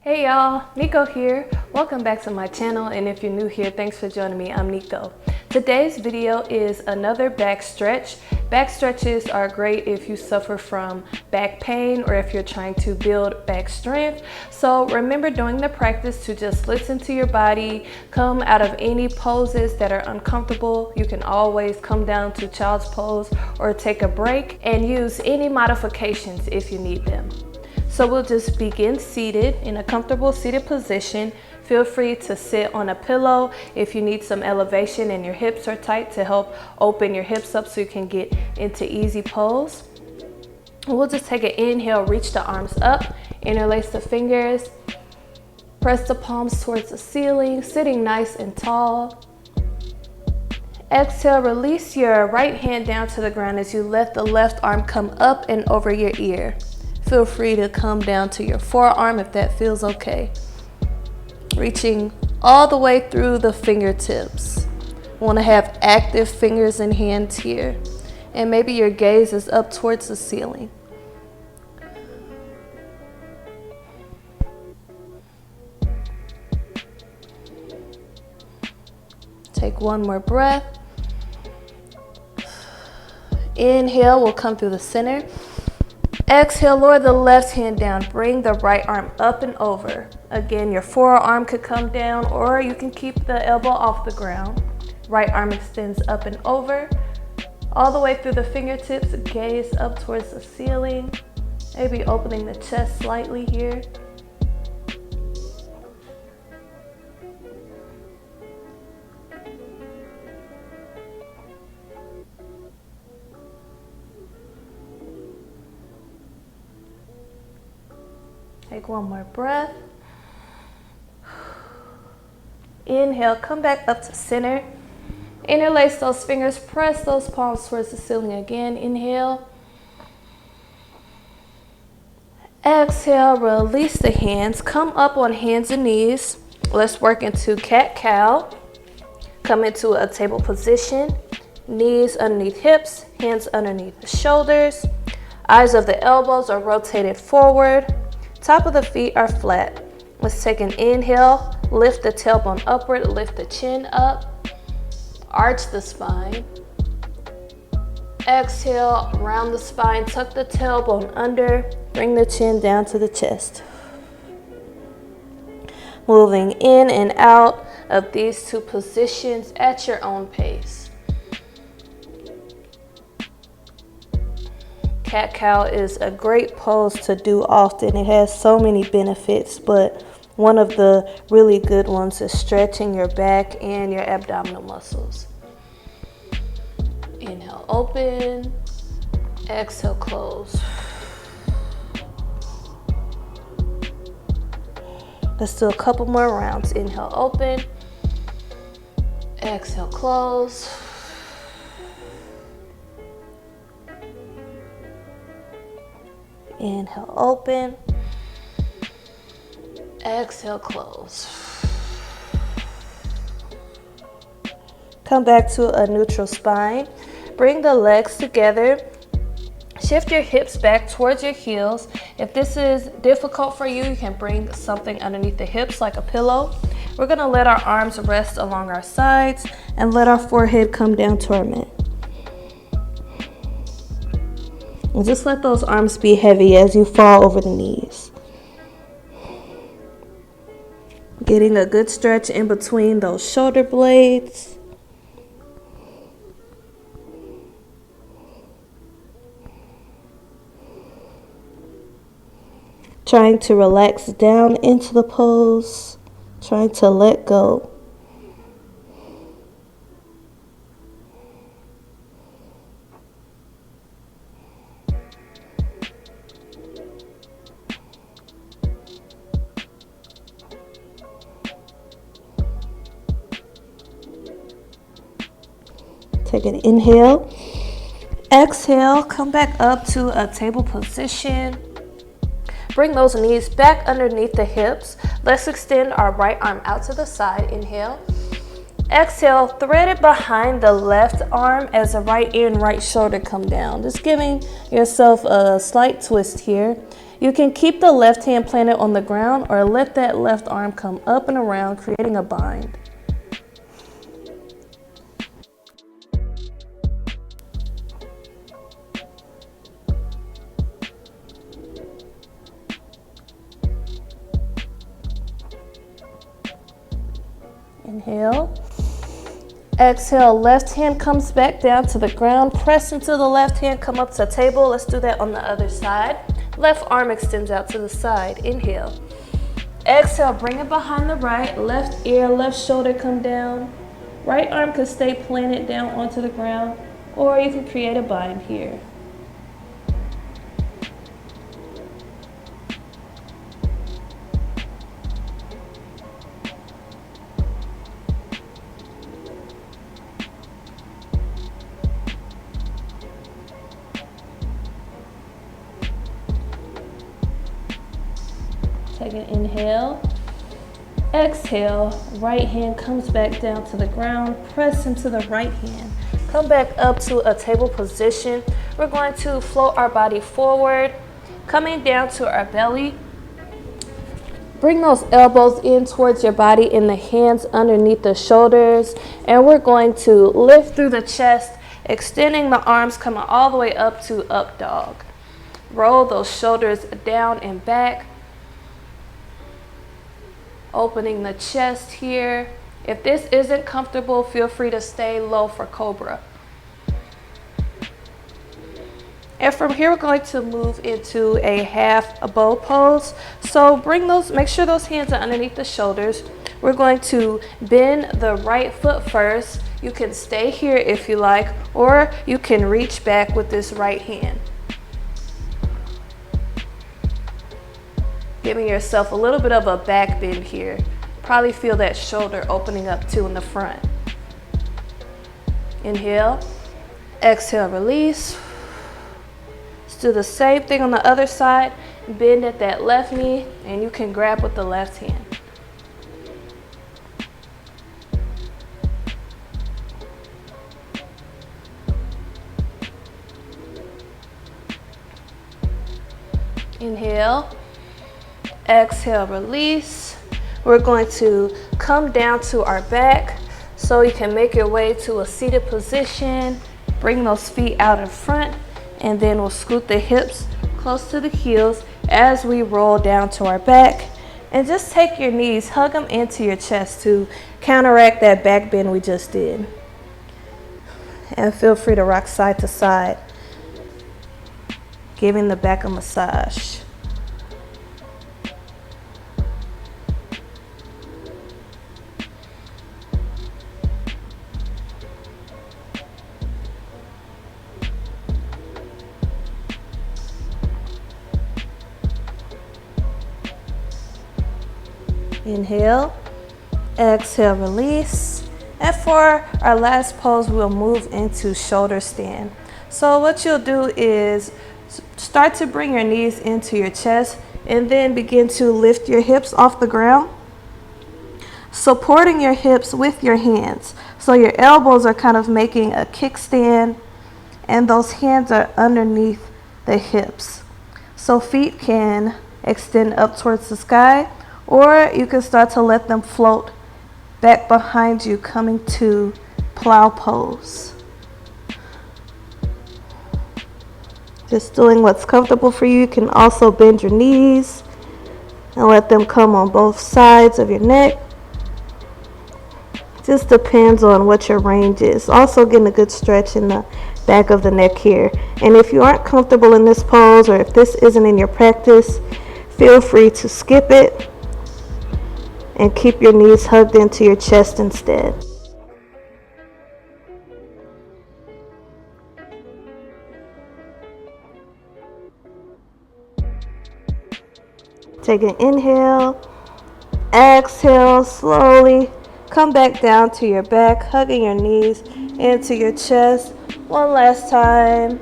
Hey y'all, Nico here. Welcome back to my channel, and if you're new here, thanks for joining me. I'm Nico. Today's video is another back stretch. Back stretches are great if you suffer from back pain or if you're trying to build back strength. So remember during the practice to just listen to your body, come out of any poses that are uncomfortable. You can always come down to child's pose or take a break and use any modifications if you need them. So we'll just begin seated in a comfortable seated position. Feel free to sit on a pillow if you need some elevation and your hips are tight to help open your hips up so you can get into easy pose. We'll just take an inhale, reach the arms up, interlace the fingers, press the palms towards the ceiling, sitting nice and tall. Exhale, release your right hand down to the ground as you let the left arm come up and over your ear. Feel free to come down to your forearm if that feels okay. Reaching all the way through the fingertips. Want to have active fingers and hands here. And maybe your gaze is up towards the ceiling. Take one more breath. Inhale, we'll come through the center. Exhale, lower the left hand down. Bring the right arm up and over. Again, your forearm could come down or you can keep the elbow off the ground. Right arm extends up and over. All the way through the fingertips, gaze up towards the ceiling. Maybe opening the chest slightly here. Take one more breath. Inhale, come back up to center. Interlace those fingers, press those palms towards the ceiling again. Inhale. Exhale, release the hands. Come up on hands and knees. Let's work into cat-cow. Come into a table position. Knees underneath hips, hands underneath the shoulders. Eyes of the elbows are rotated forward. Top of the feet are flat. Let's take an inhale, lift the tailbone upward, lift the chin up, arch the spine. Exhale, round the spine, tuck the tailbone under, bring the chin down to the chest. Moving in and out of these two positions at your own pace. Cat-cow is a great pose to do often. It has so many benefits, but one of the really good ones is stretching your back and your abdominal muscles. Inhale, open. Exhale, close. Let's do a couple more rounds. Inhale, open. Exhale, close. Inhale, open. Exhale, close. Come back to a neutral spine. Bring the legs together. Shift your hips back towards your heels. If this is difficult for you, you can bring something underneath the hips like a pillow. We're going to let our arms rest along our sides and let our forehead come down to our mat. And just let those arms be heavy as you fall over the knees. Getting a good stretch in between those shoulder blades. Trying to relax down into the pose. Trying to let go. Take an inhale. Exhale, come back up to a table position. Bring those knees back underneath the hips. Let's extend our right arm out to the side. Inhale. Exhale, thread it behind the left arm as the right ear and right shoulder come down. Just giving yourself a slight twist here. You can keep the left hand planted on the ground or let that left arm come up and around, creating a bind. Inhale. Exhale, left hand comes back down to the ground. Press into the left hand, come up to the table. Let's do that on the other side. Left arm extends out to the side. Inhale. Exhale, bring it behind the right. Left ear, left shoulder come down. Right arm can stay planted down onto the ground, or you can create a bind here. Take an inhale. Exhale, right hand comes back down to the ground. Press into the right hand. Come back up to a table position. We're going to float our body forward, coming down to our belly. Bring those elbows in towards your body and the hands underneath the shoulders. And we're going to lift through the chest, extending the arms, coming all the way up to up dog. Roll those shoulders down and back. Opening the chest here. If this isn't comfortable, feel free to stay low for cobra. And from here, we're going to move into a half a bow pose. So make sure those hands are underneath the shoulders. We're going to bend the right foot first. You can stay here if you like, or you can reach back with this right hand. Giving yourself a little bit of a back bend here. Probably feel that shoulder opening up too in the front. Inhale, exhale, release. Let's do the same thing on the other side. Bend at that left knee, and you can grab with the left hand. Inhale. Exhale, release. We're going to come down to our back so you can make your way to a seated position. Bring those feet out in front, and then we'll scoot the hips close to the heels as we roll down to our back. And just take your knees, hug them into your chest to counteract that back bend we just did. And feel free to rock side to side, giving the back a massage. Inhale, exhale, release. And for our last pose, we'll move into shoulder stand. So what you'll do is start to bring your knees into your chest and then begin to lift your hips off the ground, supporting your hips with your hands. So your elbows are kind of making a kickstand and those hands are underneath the hips. So feet can extend up towards the sky, or you can start to let them float back behind you, coming to plow pose. Just doing what's comfortable for you. You can also bend your knees and let them come on both sides of your neck. Just depends on what your range is. Also getting a good stretch in the back of the neck here. And if you aren't comfortable in this pose, or if this isn't in your practice, feel free to skip it and keep your knees hugged into your chest instead. Take an inhale, exhale, slowly come back down to your back, hugging your knees into your chest. One last time.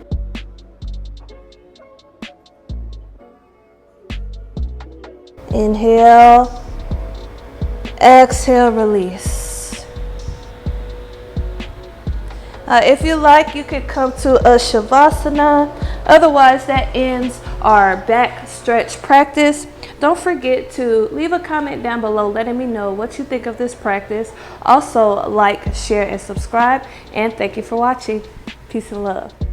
Inhale, exhale, release. If you like, you could come to a Shavasana. Otherwise, that ends our back stretch practice. Don't forget to leave a comment down below letting me know what you think of this practice. Also, like, share, and subscribe. And thank you for watching. Peace and love.